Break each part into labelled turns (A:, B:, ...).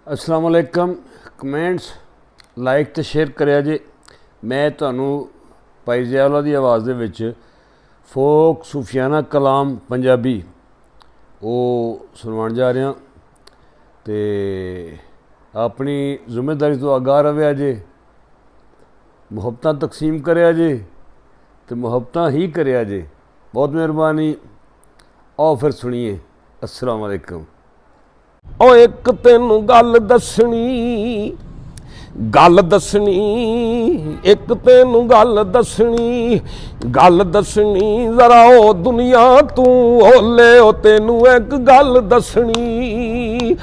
A: अस्सलाम वालेकुम। Comments like तो शेयर करिया जे। मैं तुहानू भाई ज़ियाउल्लाह दी आवाज़ दे विच फोक सूफियाना कलाम पंजाबी वो सुनवाण जा रहा। तो अपनी जिम्मेदारी तो आगाह रवे जे, मुहब्बतां तकसीम करिया जे तो मुहब्बतां ही करिया जे। बहुत मेहरबानी। आओ फिर सुनिए। अस्सलाम वालेकुम।
B: ओ एक तेनू गल दसनी एक तेनू गल दसनी जरा ओ दुनिया तू ओले ओ तेनू एक गल दसनी।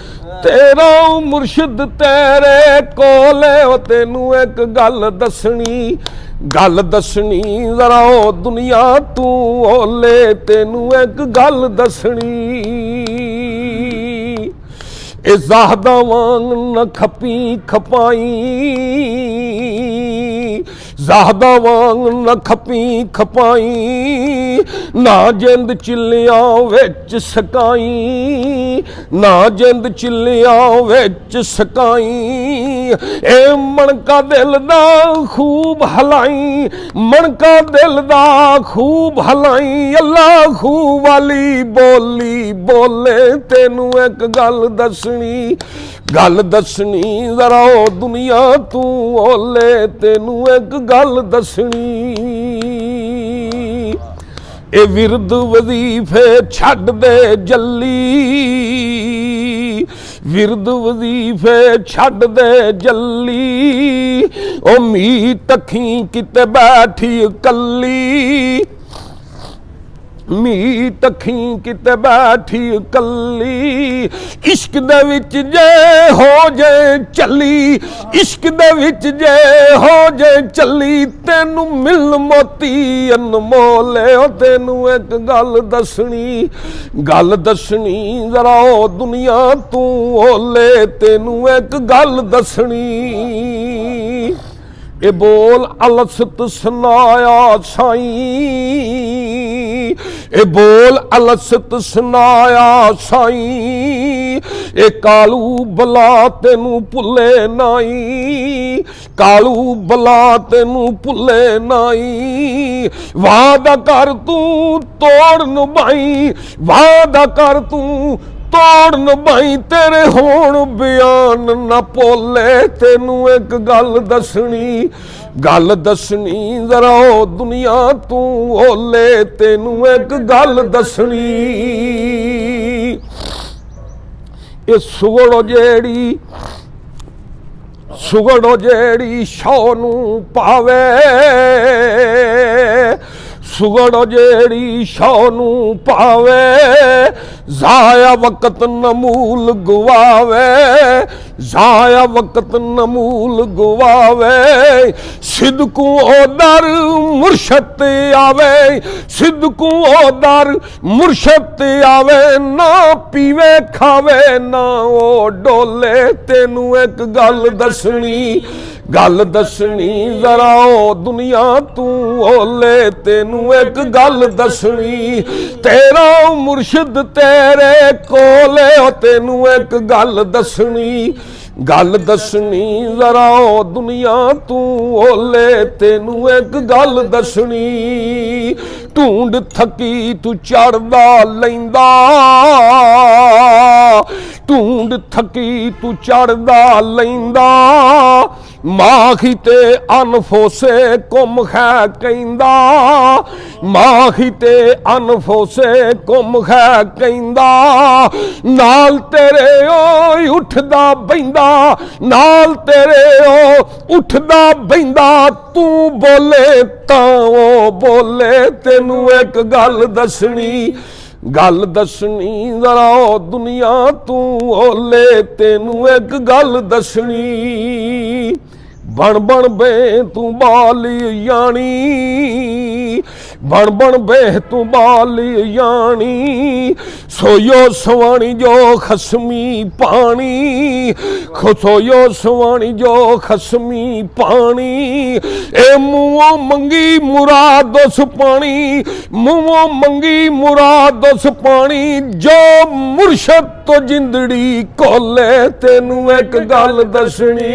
B: तेरा मुर्शिद तेरे कोले ओ तेनू एक गल दसनी जरा ओ दुनिया तू ओले तेनू एक गल दसनी। ज़ाहदा वांग न खपी खपाई, ज़ाहदा वांग न खपी खपाई, ना जिंद चिल्लियां विच सकाई, ना जिंद चिल्लियां विच सकाई। ए मणका दिल दा खूब हलाई, मणका दिल दा खूब हलाई। अल्लाह वाली बोली बोले तेनू एक गल दसनी जरा ओ दुनिया तू ओले तेनू एक गल दसनी। ए विरद वजीफे छड्ड दे जल्ली, विरद वजीफे छड्ड दे जल्ली। ओ मीत अखी किते बैठी कल्ली, मीत अखी किते बैठी कल्ली। इश्क दे विच जे हो जे चली, इश्क दे विच जे हो जे चली। तेनू मिल मोती अनमोले ओ तेनू एक गल दसनी जरा ओ दुनिया तू ओले तेनू एक गल दसनी। ए बोल अलसत सुनाया साईं, ए बोल अलसत सुनाया साईं। ए कालू बला तेनू भुले नाई, कालू बला तेनू भुले नाई। वादा कर तू तोड़ निभाई, वादा कर तू तोड़ निभाई। तेरे होण बयान ना भोले तेनू एक गल दसनी जरा ओ दुनिया तू ओले तेनू एक गल दसनी। ये सुगड़ो जेड़ी शौ नू पावे, सुगड़ो जेड़ी शौ नू पावे। जाया वक्त नमूल गुवावे, जाया वक्त नमूल गुवावे। सिदकू ओ दर मुर्शद आवे, सिदकू ओ दर मुर्शद आवे। ना पीवे खावे ना ओ डोले तेनू एक गल दसनी जरा ओ दुनिया तू ओले तेनू एक गल दसनी। तेरा मुर्शिद तेरे कोले ओ तेनू एक गल दसनी जरा ओ दुनिया तू ओले तेनू एक गल दसनी। ढूंढ थकी तू चढ़दा लैंदा, ढूंढ थकी तू चढ़दा लैंदा। माही ते अनफोसे कुम खै कहंदा, माही ते अनफोसे कुम खै कहंदा। नाल तेरे ओ उठदा बहिंदा, नाल तेरे ओ उठदा बहिंदा। तू बोले तां ओ बोले तेनू एक गल दसनी जरा ओ दुनिया तू ओले तेनू एक गल दसनी। बन बन बे तू बाली यानी, बण बण बेह तू बाली यानी सोयो सवाणी जो खसमी पानी सोयो सवाणी जो खसमी पानी ए मुँहों मंगी मुराद उस पानी मुँहों मंगी मुराद उस पानी जो मुर्शद तो जिंदड़ी कोले तेनू एक गल दसनी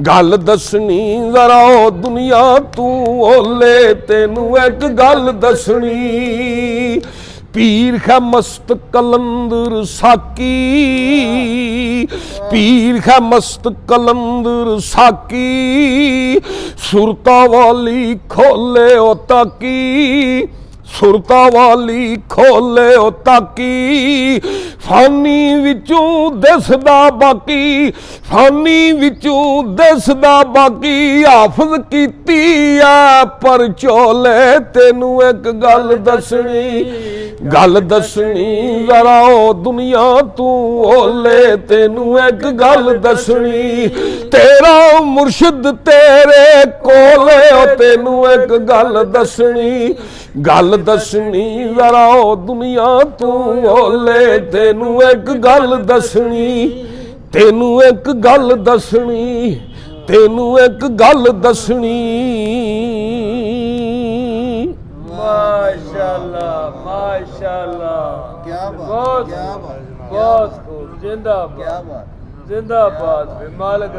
B: गल दसनी जरा ओ दुनिया तू ओले तेनू एक गल दसनी पीर है मस्त कलंदर साकी पीर है मस्त कलंदर साकी सुरता वाली खोले ओ ताकी सुरता वाली खोले ओ ताकी फानी विचों दसदा बाकी फानी विचों दसदा बाकी हाफज कीती आ पर चोले तेनू एक गल दसनी जरा ओ दुनिया तू ओले तेनू एक गल दसनी तेरा मुर्शिद तेरे कोले ओ तेनू एक गल दसनी जरा ओ दुनिया तू ओले तेनू एक गल दसनी तेनू एक गल दसनी तेनू एक गल दसनी
A: माशाल्लाह माशाल्लाह
C: क्या बात,
A: बहुत
C: क्या बात,
A: बहुत खूब जिंदाबाद
C: क्या बात।
A: जिंदाबाद मालिक